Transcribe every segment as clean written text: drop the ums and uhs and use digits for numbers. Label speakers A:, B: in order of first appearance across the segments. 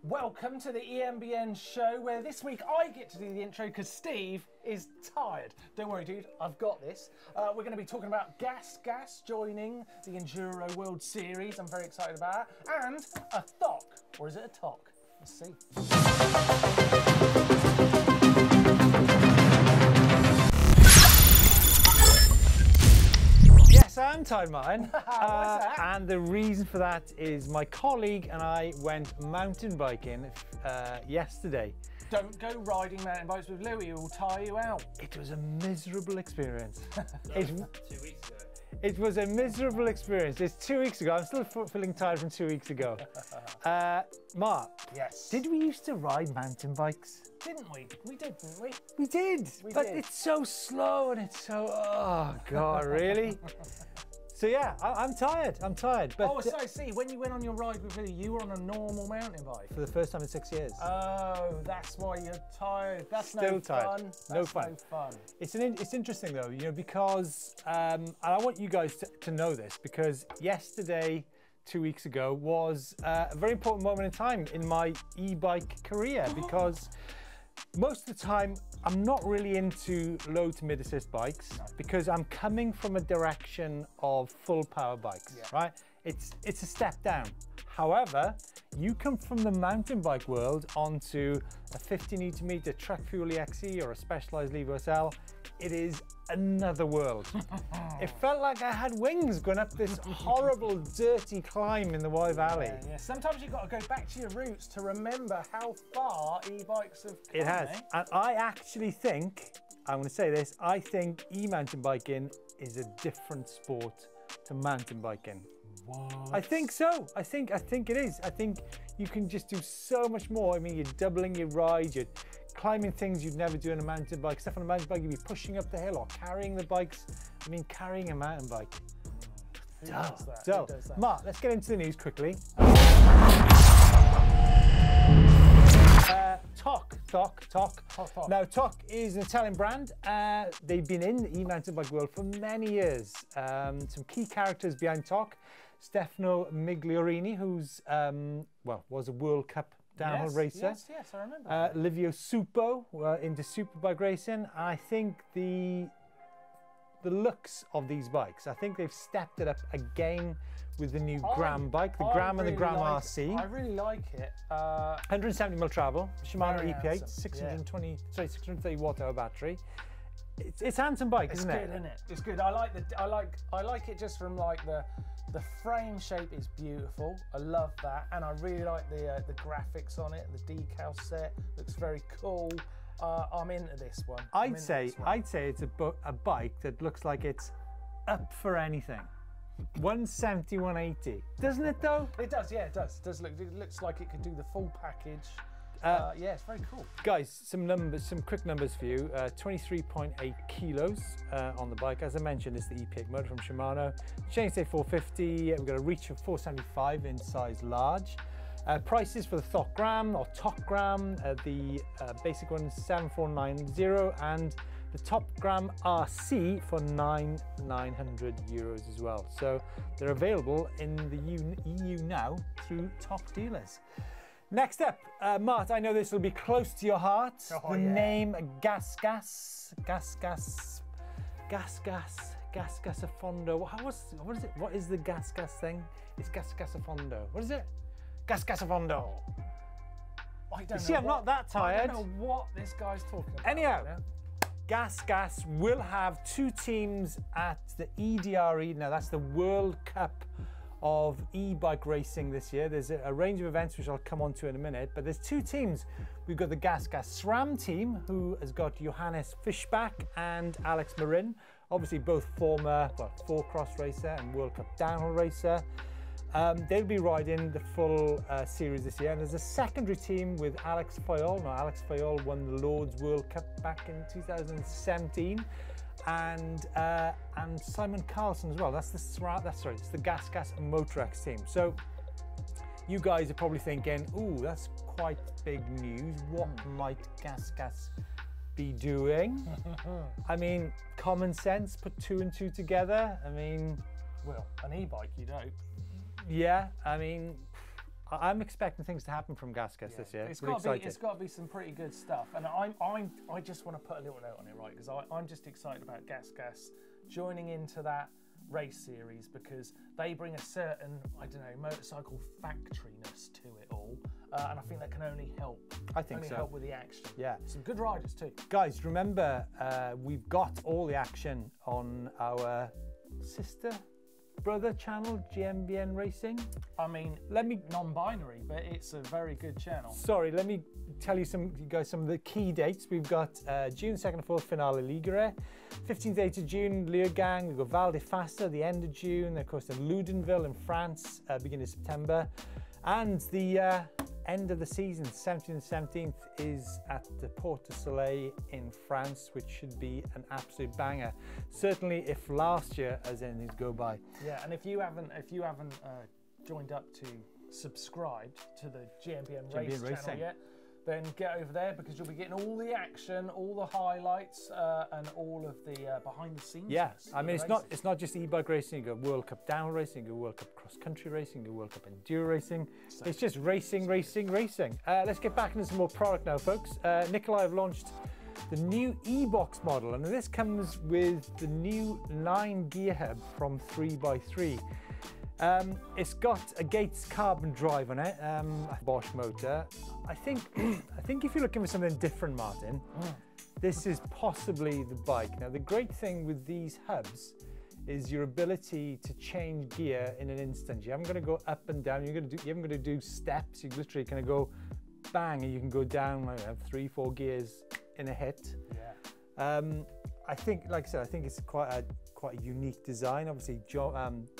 A: Welcome to the EMBN Show, where this week I get to do the intro because Steve is tired. Don't worry, dude, I've got this. We're going to be talking about Gas joining the Enduro World Series. I'm very excited about it. And a Thok, or is it a Thok? Let's see.
B: Yes, I'm tired, Martyn.
A: And
B: the reason for that is my colleague and I went mountain biking yesterday.
A: Don't go riding mountain bikes with Louis, it will tire you out.
B: It was a miserable experience.
C: 2 weeks ago.
B: It was a miserable experience. It's 2 weeks ago. I'm still feeling tired from 2 weeks ago. Mark,
A: Yes.
B: did we used to ride mountain bikes?
A: Didn't we? We did, didn't we?
B: We did, but
A: did.
B: it's so slow and it's so, oh God, really? So yeah, I'm tired, But
A: Oh, so see, when you went on your ride with Louis, you were on a normal mountain bike.
B: for the first time in 6 years.
A: Oh, that's why you're tired. That's
B: Still
A: no
B: tired.
A: fun.
B: No
A: That's
B: fun.
A: No fun.
B: It's interesting though, you know, because, and I want you guys to know this, because yesterday, 2 weeks ago, was a very important moment in time in my e-bike career, because most of the time I'm not really into low to mid assist bikes, because I'm coming from a direction of full power bikes, right? It's a step down. However, you come from the mountain bike world onto a 50 Nm truck fuel EXE or a Specialized Levo SL. It is another world. It felt like I had wings going up this horrible, dirty climb in the Wye Valley.
A: Yeah. Sometimes you've got to go back to your roots to remember how far e-bikes have come.
B: It has.
A: Eh?
B: And I actually think, I'm going to say this, I think e-mountain biking is a different sport to mountain biking.
A: What?
B: I think so. I think it is. I think you can just do so much more. I mean, you're doubling your ride, you're climbing things you'd never do on a mountain bike. Stuff on a mountain bike, you'd be pushing up the hill or carrying the bikes. I mean, carrying a mountain bike.
A: Who does that?
B: So,
A: Who does that?
B: Mark, let's get into the news quickly.
A: Thok.
B: Now, Thok is an Italian brand. They've been in the e-mountain bike world for many years. Some key characters behind Thok: Stefano Migliorini, who's was a World Cup downhill racer.
A: Yes, I remember.
B: Livio Suppo into superbike racing. I think the looks of these bikes, I think they've stepped it up again with the new Gram bike, the Gram and the Gram RC.
A: I really like it.
B: 170mm travel, Shimano
A: Very
B: EP8,
A: handsome,
B: 630 watt-hour battery. It's a handsome bike,
A: It's
B: isn't
A: good,
B: it?
A: isn't it? It's good. I like it just from like the frame shape is beautiful. I love that, and I really like the graphics on it. The decal set looks very cool. I'm into this one.
B: I'd say it's a bike that looks like it's up for anything. 170, 180, doesn't it though?
A: It does, yeah, it does. It looks like it could do the full package. Yeah, it's very cool.
B: Guys, some quick numbers for you. 23.8 kilos on the bike. As I mentioned, it's the EP8 motor from Shimano. Chantey 450. We've got a reach of 475 in size large. Prices for the Thok Gram or Thok Gram. The basic one 7490, and the Top Gram RC for 900 euros as well. So they're available in the EU now through top dealers. Next up, Mart, I know this will be close to your heart.
A: Oh,
B: the name Gas a Fondo. What is it? What is the Gas thing? It's Gas a Fondo. What is it? Gas a Fondo.
A: I don't
B: You see, I'm not that tired.
A: I don't know what this guy's talking about.
B: Anyhow,
A: You know?
B: Gas will have two teams at the EDRE. Now that's the World Cup of e-bike racing this year. There's a range of events which I'll come on to in a minute, but there's two teams. We've got the Gas SRAM team, who has got Johannes Fischbach and Alex Marin, obviously both former four-cross racer and World Cup downhill racer. They'll be riding the full series this year. And there's a secondary team with Alex Fayol. Now, Alex Fayol won the Lord's World Cup back in 2017, and Simon Carlson as well. It's the Gas Motorex team. So you guys are probably thinking, ooh, that's quite big news. What might Gas be doing? I mean, common sense, put two and two together. I mean,
A: well, an e-bike, you'd hope.
B: yeah, I mean, I'm expecting things to happen from Gas Gas this year.
A: It's got to be some pretty good stuff, and I just want to put a little note on it, right? Because I'm just excited about Gas Gas joining into that race series because they bring a certain, I don't know, motorcycle factoryness to it all, and I think that can only help.
B: I think so.
A: Help with the action.
B: Yeah.
A: Some good riders too.
B: Guys, remember we've got all the action on our sister brother channel, EMBN Racing.
A: I mean, non-binary, but it's a very good channel.
B: Sorry, let me tell you guys some of the key dates. We've got June 2nd and 4th, Finale Ligure. 15th day to June, Leogang. We've got Val de Fasta, the end of June. Of course, then Loudenville in France, beginning of September. And the end of the season, 17th and 17th, is at the Port de Soleil in France, which should be an absolute banger. Certainly, if last year as anything to go by.
A: Yeah, and if you haven't joined up to subscribe to the EMBN Race channel yet, then get over there because you'll be getting all the action, all the highlights, and all of the behind the scenes.
B: Yeah, I mean it's not just e-bike racing. You got World Cup downhill racing, you got World Cup cross country racing, you got World Cup enduro racing. It's just racing. Let's get back into some more product now, folks. Nikolai have launched the new e-box model, and this comes with the new 9 gear hub from 3x3. It's got a Gates carbon drive on it, Bosch motor. I think if you're looking for something different, Martin, this is possibly the bike. Now, the great thing with these hubs is your ability to change gear in an instant. You haven't got to go up and down. You haven't got to do steps. You literally kind of go bang, and you can go down like 3-4 gears in a hit. Yeah. I think, like I said, I think it's quite a unique design. Obviously,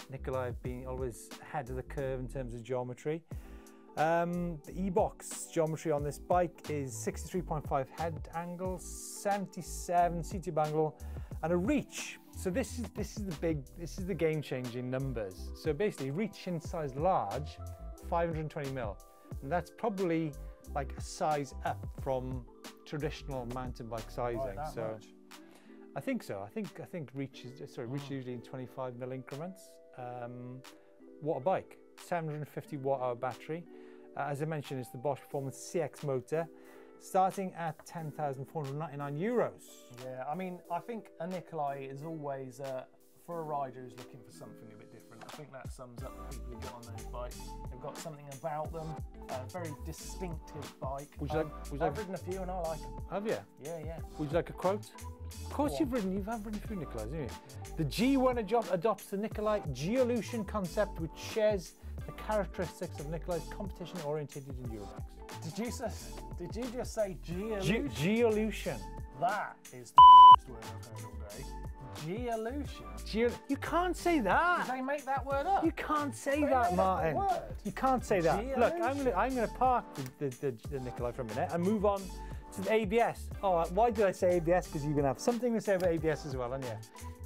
B: Nikolai have been always ahead of the curve in terms of geometry. The e-box geometry on this bike is 63.5 head angle, 77 seat tube angle, and a reach. So this is the game-changing numbers. So basically, reach in size large, 520 mil, and that's probably like a size up from traditional mountain bike sizing.
A: Right,
B: so.
A: Much.
B: I think so. I think reach is usually in 25 mil increments. What a bike! 750 watt-hour battery. As I mentioned, it's the Bosch Performance CX motor, starting at €10,499.
A: Yeah, I mean, I think a Nikolai is always for a rider who's looking for something a bit different. I think that sums up the people who get on those bikes. They've got something about them, a very distinctive bike. I've ridden a few and I like them.
B: Have you?
A: Yeah.
B: Would you like a quote? Of course you've ridden a few Nikolais, haven't you? Yeah. The G1 adopts the Nikolai Geolution concept, which shares the characteristics of Nikolai's competition-oriented enduro bikes.
A: Did you just say Geolution?
B: Geolution.
A: That is the word I've heard all day. Geolution.
B: You can't say that.
A: Did they make that word up?
B: You can't say that, Martin. You can't say that.
A: Geolution.
B: Look, I'm gonna park the Nikolai for a minute and move on to the ABS. Oh, why did I say ABS? Because you're gonna have something to say about ABS as well, aren't you?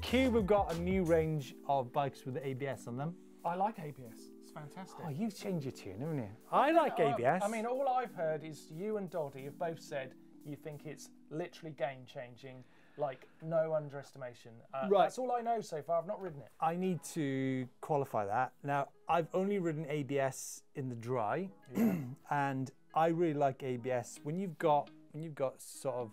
B: Cube have got a new range of bikes with the ABS on them.
A: I like ABS. It's fantastic.
B: Oh, you've changed your tune, haven't you? I like ABS.
A: I mean, all I've heard is you and Doddy have both said you think it's literally game-changing. Like, no underestimation.
B: Right.
A: That's all I know so far. I've not ridden it.
B: I need to qualify that. Now, I've only ridden ABS in the dry, and I really like ABS. When you've got sort of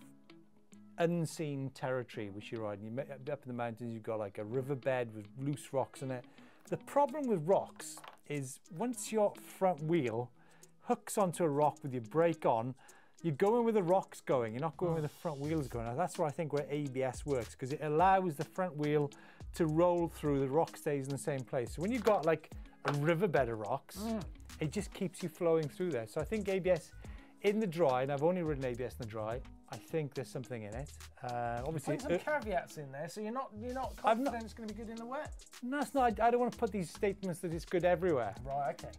B: unseen territory which you're riding, up in the mountains, you've got like a riverbed with loose rocks in it. The problem with rocks is once your front wheel hooks onto a rock with your brake on, you're going where the rock's going, you're not going where the front wheel's going. Now, that's where I think where ABS works, because it allows the front wheel to roll through, the rock stays in the same place. So when you've got like a riverbed of rocks, it just keeps you flowing through there. So I think ABS in the dry, and I've only ridden ABS in the dry, I think there's something in it. Obviously,
A: put some caveats in there, so you're not confident it's going to be good in the wet.
B: No, it's not. I don't want to put these statements that it's good everywhere.
A: Right. Okay.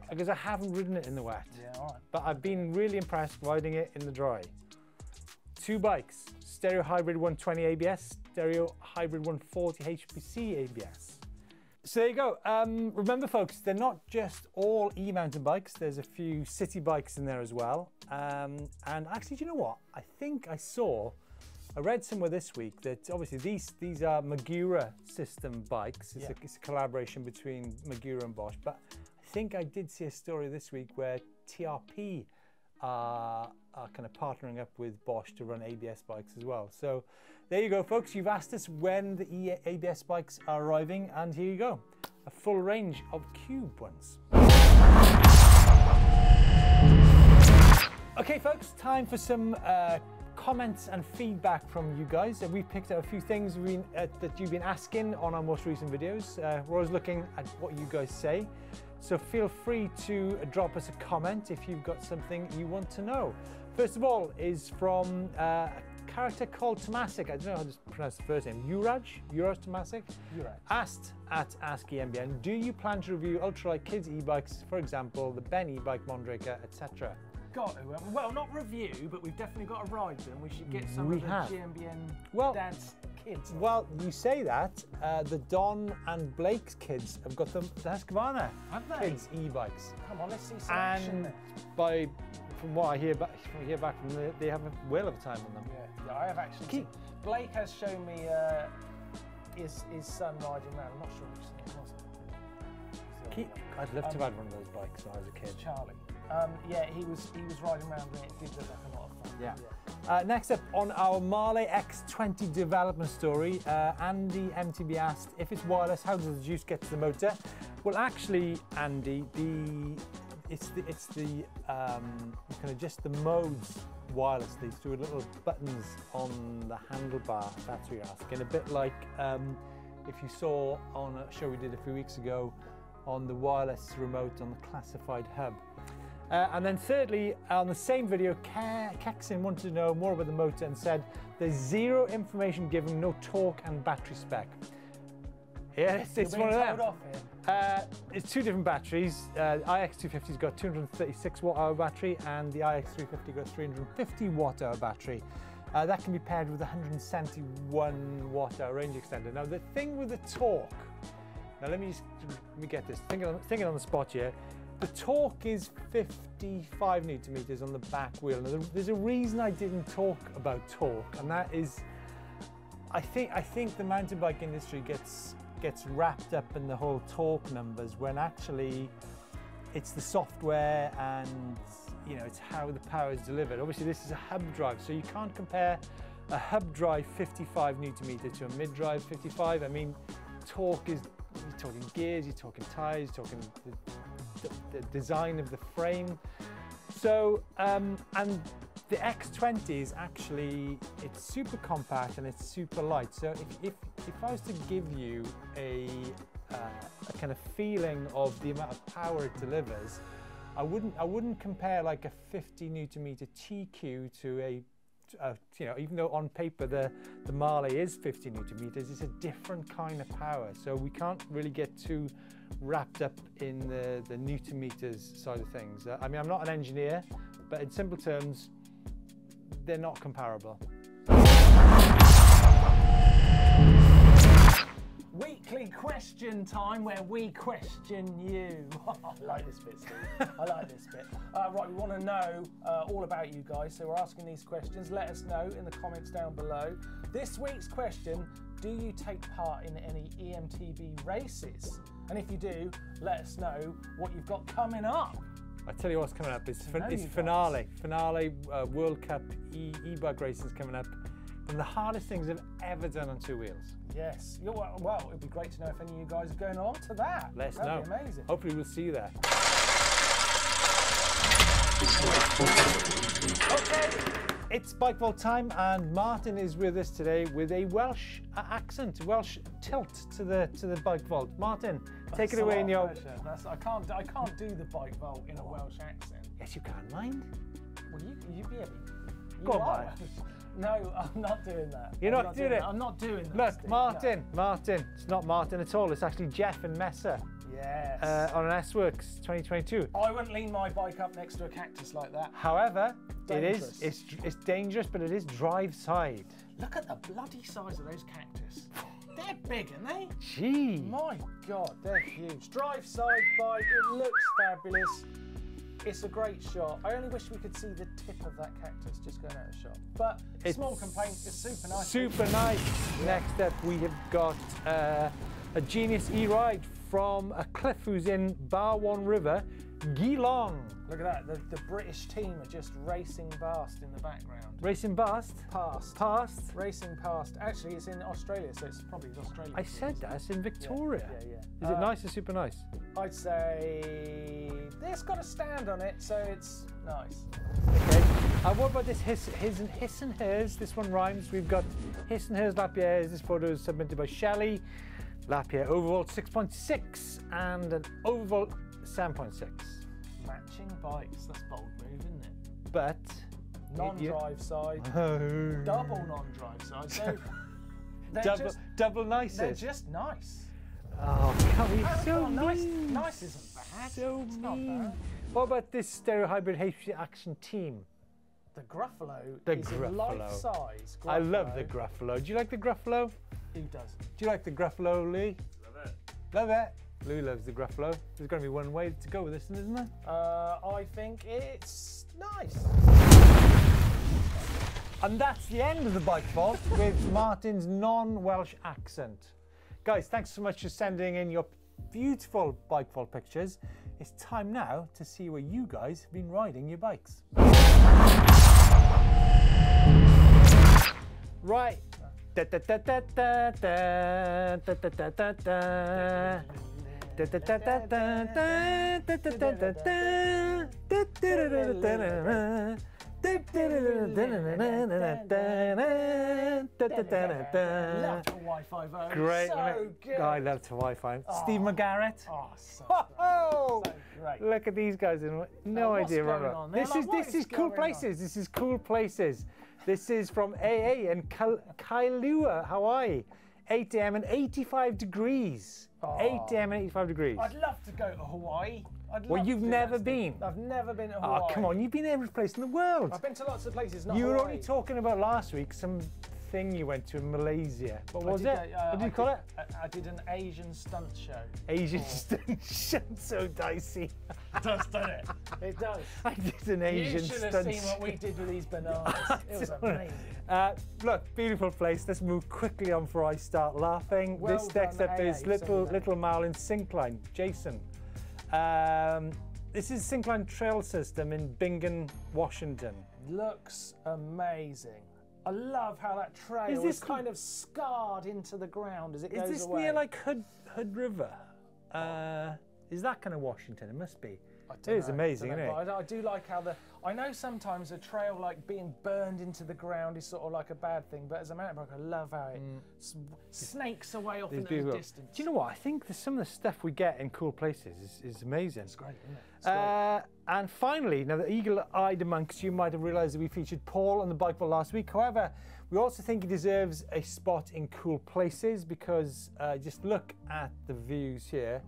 B: Because I haven't ridden it in the wet.
A: Yeah. All right.
B: But I've been really impressed riding it in the dry. 2 bikes: Stereo Hybrid 120 ABS, Stereo Hybrid 140 HPC ABS. So there you go. Remember, folks, they're not just all e-mountain bikes. There's a few city bikes in there as well. And actually, do you know what? I read somewhere this week that obviously these are Bangoura system bikes. It's a collaboration between Bangoura and Bosch. But I think I did see a story this week where TRP are kind of partnering up with Bosch to run ABS bikes as well. So there you go, folks. You've asked us when the ABS bikes are arriving, and here you go. A full range of cube ones. Okay, folks, time for some comments and feedback from you guys. We picked out a few things that you've been asking on our most recent videos. We're always looking at what you guys say. So feel free to drop us a comment if you've got something you want to know. First of all is from a character called Tomasic. I don't know how to pronounce the first name. Jharee Tomasic? Asked at Ask EMBN, do you plan to review ultralight kids e-bikes, for example, the Ben e-bike, Mondraker, etc.?
A: Got to. Well, not review, but we've definitely got to ride them. We should get some of the GMBN dad's kids.
B: Well, you say that. The Don and Blake's kids have got the Husqvarna kids e-bikes.
A: Come on, let's see some action
B: there. From what I hear back from them, they have a whale of a time on them.
A: Yeah, I have actually. Blake has shown me his son riding around. I'm not sure which thing it was.
B: I'd love to have one of those bikes when I was a kid.
A: Charlie. Yeah, he was riding around there. It did look like a lot of fun.
B: Yeah. Next up on our Marley X20 development story, Andy MTB asked, if it's wireless, how does the juice get to the motor? Well, actually, Andy, it's the you can adjust the modes wirelessly through little buttons on the handlebar. If that's what you're asking. A bit like if you saw on a show we did a few weeks ago on the wireless remote on the classified hub. And then thirdly, on the same video, Kexin wanted to know more about the motor and said, there's zero information given, no torque and battery spec. Yeah, it's one of them. It's two different batteries. iX250's got 236 watt-hour battery and the iX350 got 350 watt-hour battery. That can be paired with a 171 watt-hour range extender. Now the thing with the torque, now let me get this, thinking on the spot here. The torque is 55 Newton meters on the back wheel. Now, there's a reason I didn't talk about torque, and that is, I think the mountain bike industry gets wrapped up in the whole torque numbers when actually it's the software and it's how the power is delivered. Obviously, this is a hub drive, so you can't compare a hub drive 55 Newton meter to a mid drive 55. I mean, torque is, you're talking gears, you're talking tires, you're talking the design of the frame. So and the X20 is actually, it's super compact and it's super light. So if I was to give you a kind of feeling of the amount of power it delivers, I wouldn't compare like a 50 Newton meter TQ to a even though on paper the Marley is 50 Newton meters, it's a different kind of power. So we can't really get too wrapped up in the Newton meters side of things. I mean, I'm not an engineer, but in simple terms, they're not comparable.
A: Weekly question time where we question you. I like this bit, Steve. I like this bit. Right, we want to know all about you guys, so we're asking these questions. Let us know in the comments down below. This week's question, do you take part in any EMTB races? And if you do, let us know what you've got coming up.
B: I tell you what's coming up. It's finale World Cup e-bike races coming up. One of the hardest things I've ever done on two wheels.
A: Yes. Well, it'd be great to know if any of you guys are going along to that.
B: Let us know.
A: That'd be amazing.
B: Hopefully we'll see you there. Okay, it's Bike Vault time, and Martyn is with us today with a Welsh accent, Welsh tilt to the Bike Vault. Martyn, take it away in your.
A: I can't do the Bike Vault in a Welsh accent.
B: Yes, you can. Mind?
A: Well, you be able.
B: Go on,
A: No, I'm not doing that.
B: You're not doing it?
A: I'm not doing that.
B: Look,
A: Steve,
B: Martyn, it's not Martyn at all. It's actually Jeff and Messer.
A: Yes.
B: On an S-Works 2022.
A: I wouldn't lean my bike up next to a cactus like that.
B: However,
A: dangerous.
B: it's dangerous, but it is drive side.
A: Look at the bloody size of those cactus. They're big, aren't they?
B: Gee.
A: My God, they're huge. Drive side bike, it looks fabulous. It's a great shot. I only wish we could see the tip of that cactus just going out of shot. But small complaint, it's super nice.
B: Super nice. Yeah. Next up, we have got a Genius E-Ride from a cliff who's in Barwon River, Geelong.
A: Look at that, the British team are just racing past in the background.
B: Racing past?
A: Past.
B: Past?
A: Racing past. Actually, it's in Australia, so it's probably Australia.
B: I said that, it's in Victoria.
A: Yeah.
B: Is it nice or super nice?
A: I'd say it's got a stand on it, so it's nice.
B: Okay. What about this his and hers? This one rhymes. We've got his and hers Lapierre's. This photo is submitted by Shelley. Lapierre overvolt 6.6 and an overvolt 7.6.
A: Matching bikes. That's bold move, isn't it?
B: But
A: non-drive side, double non-drive side. So
B: double nices.
A: They're just nice.
B: Oh, can't we? So
A: nice.
B: mean.
A: Nice isn't bad.
B: So
A: it's
B: mean.
A: Not bad.
B: What about this stereo hybrid HP Action Team?
A: The Gruffalo
B: The
A: is
B: Gruffalo.
A: in life size. Gruffalo.
B: I love the Gruffalo. Do you like the Gruffalo?
A: Who doesn't?
B: Do you like the Gruffalo, Lee?
C: Love it.
B: Love it. Lou loves the Gruffalo. There's going to be one way to go with this, isn't there?
A: I think it's nice.
B: And that's the end of the Bike Vault with Martyn's non-Welsh accent. Guys, thanks so much for sending in your beautiful Bike Vault pictures. It's time now to see where you guys have been riding your bikes. Right. Da, da, da, da, da, da, da, da, da, da, da. Da, da, da, da, da, da, da, da, da, da, da. Da, da, da, da, da, da.
A: Love to Wi-Fi though.
B: Great.
A: So good.
B: I love to Wi-Fi. Steve McGarrett.
A: Oh, so
B: Oh,
A: so great.
B: look at these guys. No
A: what's
B: idea
A: going
B: what.
A: on? They're
B: This
A: like,
B: is
A: what
B: this
A: is
B: is cool
A: going
B: places. This is cool places. This is from AA in Kailua, Hawaii. 8 a.m. and 85 degrees.
A: Oh.
B: 8 a.m. and 85 degrees.
A: I'd love to go to Hawaii.
B: Well, you've never been.
A: I've never been to Hawaii.
B: Oh, come on, you've been every place in the world.
A: I've been to lots of places, not
B: You were
A: Hawaii.
B: only talking about last week some thing you went to in Malaysia. What was it? What did you call it?
A: I did an Asian stunt show.
B: Asian stunt. So dicey.
A: It does, doesn't it? It does.
B: I did an Asian
A: You should
B: stunt.
A: have seen what we did with these bananas. It was amazing.
B: Look, beautiful place. Let's move quickly on before I start laughing.
A: Well
B: This next
A: done,
B: up is
A: AA,
B: Little Mal in Syncline. Jason. This is Syncline Trail System in Bingen, Washington.
A: Looks amazing. I love how that trail is kind of scarred into the ground as it goes away.
B: Is this near like Hood River? Is that kind of Washington? It must be. It is amazing, isn't it?
A: But I do like how I know sometimes a trail like being burned into the ground is sort of like a bad thing, but as a mountain bike, I love how it snakes away off into the distance.
B: Do you know what? I think some of the stuff we get in cool places is amazing.
A: It's great, isn't it? It's great.
B: And finally, now the eagle-eyed amongst you might have realised that we featured Paul on the Bike Vault last week. However, we also think he deserves a spot in cool places because just look at the views here.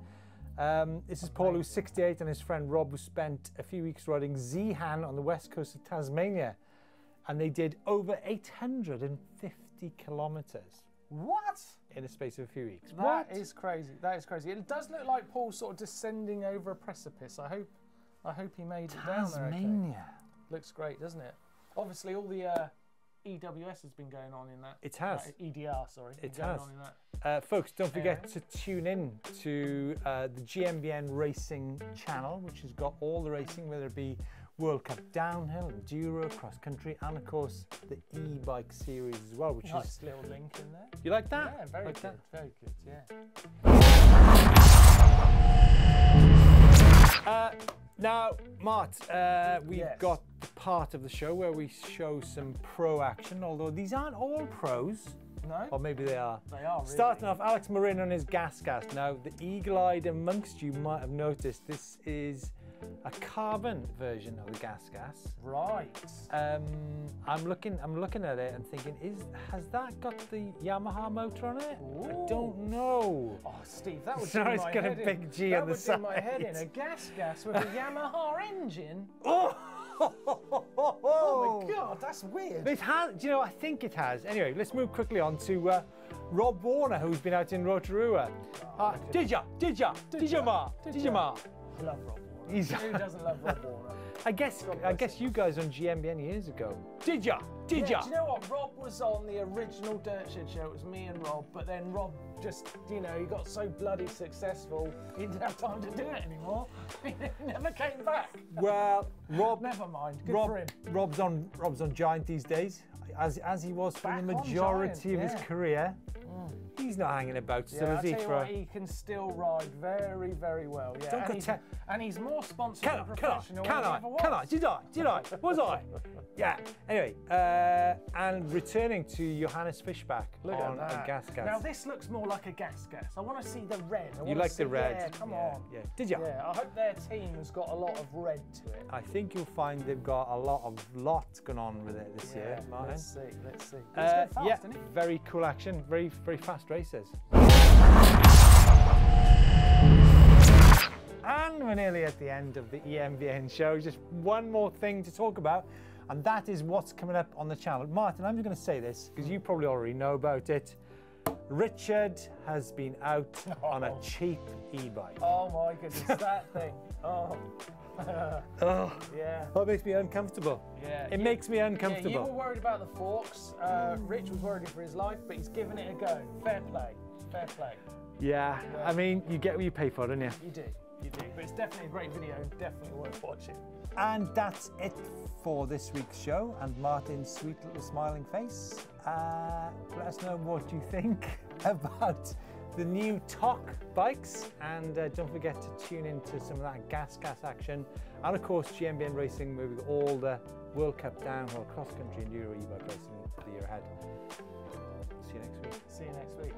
B: This is Paul, who's 68, and his friend Rob, who spent a few weeks riding Zeehan on the west coast of Tasmania, and they did over 850 kilometres.
A: What?
B: In the space of a few weeks.
A: That is crazy. That is crazy. It does look like Paul sort of descending over a precipice. I hope he made it down there.
B: Tasmania.
A: Okay. Looks great, doesn't it? Obviously, all the EWS has been going on in that.
B: It has.
A: EDR, sorry.
B: It
A: going
B: has.
A: on in that.
B: Folks, don't forget to tune in to the EMBN Racing channel, which has got all the racing, whether it be World Cup Downhill, Enduro, Cross Country, and of course the e-bike series as well, which
A: nice
B: is
A: little link in there.
B: You like that?
A: Yeah, very
B: like
A: good.
B: That?
A: Very good. Yeah.
B: Now, Mart, we've got the part of the show where we show some pro action, although these aren't all pros.
A: No?
B: Or maybe they are.
A: They are, really.
B: Starting off, Alex Marin on his gas. Now, the eagle-eyed amongst you might have noticed this is a carbon version of the gas.
A: Right.
B: I'm looking at it and thinking, has that got the Yamaha motor on it?
A: Ooh.
B: I don't know.
A: Oh, Steve, that would
B: So
A: do
B: it's
A: my
B: got a
A: head
B: big
A: in.
B: G on the side.
A: That would do my head in. A gas with a Yamaha engine.
B: Oh!
A: Oh my God, that's weird.
B: It has, do you know, I think it has. Anyway, let's move quickly on to Rob Warner, who's been out in Rotorua. Did ya, Ma?
A: I love Rob Warner. Who doesn't love Rob Warner?
B: I guess you guys on GMBN years ago. Did ya? Did ya?
A: Do you know what? Rob was on the original Dirt Shed show. It was me and Rob, but then Rob just, you know, he got so bloody successful, he didn't have time to do it anymore. He never came back.
B: Well, Rob.
A: Never mind. Good for him.
B: Rob's on Giant these days, as he was for the majority of his career. He's not hanging about still, is he?
A: Tell you what, he can still ride very, very well. Yeah, and he's more sponsored than professional. Can I? Did I? Was I? Yeah. Anyway, and returning to Johannes Fishback on a gas. Now this looks more like a gas. I want to see the red.
B: You like the red?
A: Yeah, come on.
B: Yeah. Did you?
A: Yeah. I hope their team has got a lot of red to it.
B: I think you'll find they've got a lot going on with it this year, Martyn.
A: Let's see. It's going fast, isn't it?
B: Very cool action. Very fast races. And we're nearly at the end of the EMBN show. Just one more thing to talk about, and that is what's coming up on the channel. Martyn, I'm just going to say this because you probably already know about it. Richard has been out on a cheap e-bike.
A: Oh my goodness, that thing. Oh.
B: Oh,
A: yeah.
B: That makes me uncomfortable.
A: Yeah.
B: It makes me uncomfortable.
A: Yeah, you were worried about the forks. Rich was worried for his life, but he's given it a go. Fair play. Fair play.
B: Yeah. I mean, you get what you pay for, don't you?
A: You do. But it's definitely a great video, definitely worth watching.
B: And that's it for this week's show and Martyn's sweet little smiling face. Let us know what you think about the new Thok bikes, and don't forget to tune into some of that gas action, and of course GMBN Racing, where we've got all the World Cup downhill, cross country and Euro e-bike racing for the year ahead. See you next week.